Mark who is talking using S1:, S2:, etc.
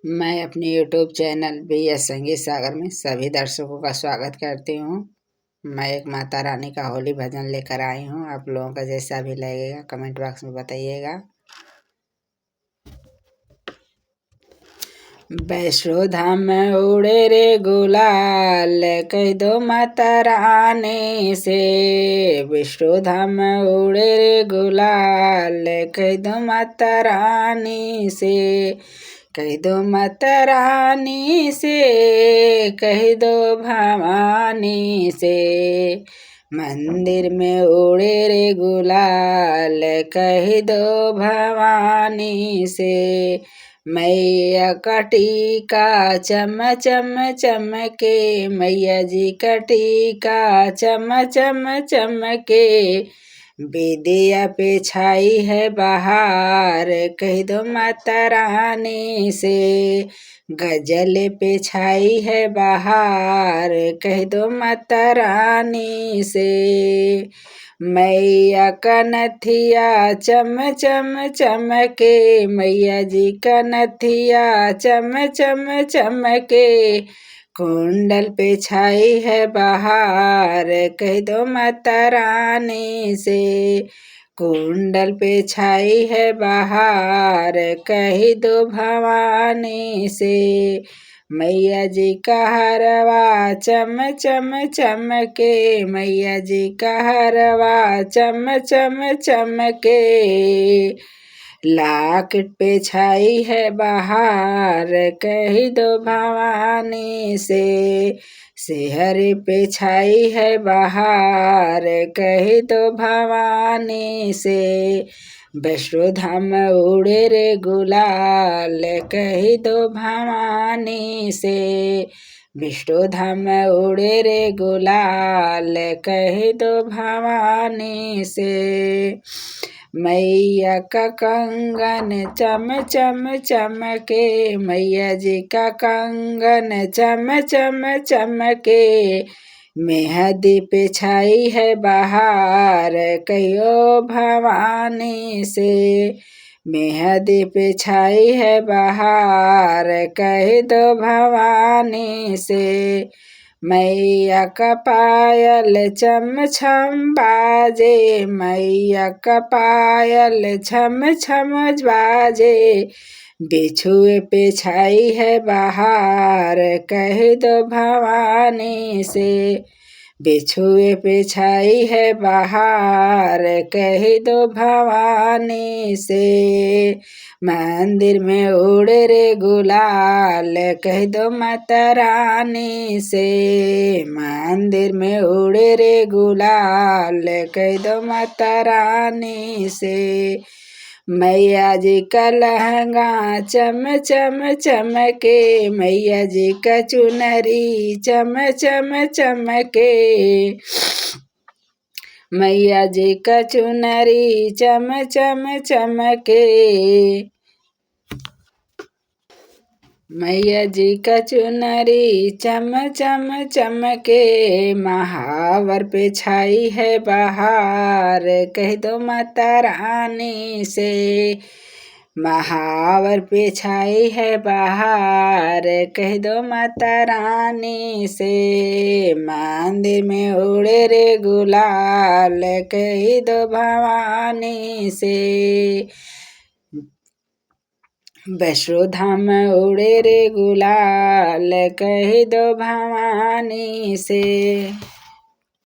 S1: मैं अपने YouTube channel BS संगीत सागर में सभी दर्शकों का स्वागत करती हूँ। मैं एक माता रानी का होली भजन लेकर आई हूँ। आप लोगों का जैसा भी लगेगा कमेंट बॉक्स में बताइएगा। वैष्णो धाम में उड़े रे गुलाल, कह दो माता रानी से। वैष्णो धाम में उड़े रे गुलाल, कह दो माता रानी से। कह दो माता रानी से, कह दो भवानी से। मंदिर में उड़े रे गुलाल, कह दो भवानी से। मैया का टीका चम चम चमके, मैया जी का टीका चम चम चमके। विद्या पे छाई है बहार, कह दो माता रानी से। गजल पे छाई है बहार, कह दो माता रानी से। मैया का नथिया चम चम चमके, मैया जी का नथिया चम चम चमके। कुंडल पे छाई है बहार, कह दो माता रानी से। कुंडल पे छाई है बहार, कह दो भवानी से। मैया जी का हरवा चम चम चमके, मैया जी का हरवा चम चम चमके। लाकेट पे छाई है बहार, कह दो भवानी से। सेहर पे छाई है बहार, कह दो भवानी से। वैष्णो धाम उड़े रे गुलाल, कह दो भवानी से। वैष्णो धाम उड़े रे गुलाल, कह दो भवानी से। मैया का कंगन चम चम चमके, मैया जी का कंगन चम चम चमके। मेहंदी पे छाई है बहार, कहो भवानी से। मेहंदी पे छाई है बहार, कह दो भवानी से। मैया का पायल छम छम बाजे, मैया का पायल छम छम बाजे। बिछुए पे छाई है बहार, कह दो भवानी से। बिछुए पे छाई है बहार, कह दो भवानी से। मंदिर में उड़े रे गुलाल, कह दो माता रानी से। मंदिर में उड़े रे गुलाल, कह दो माता रानी से। मैया जी का लहंगा चम चम चमके, मैया जी का चुनरी चम चम चमके। मैया जी का चुनरी चम चम चमके। मैया जी का चुनरी चम चम चमके। महावर पे छाई है बहार, कह दो माता रानी से। महावर पे छाई है बहार, कह दो माता रानी से। मंदिर में उड़े रे गुलाल, कह दो भवानी से। वैष्णो धाम उड़े रे गुलाल, कह दो भवानी से।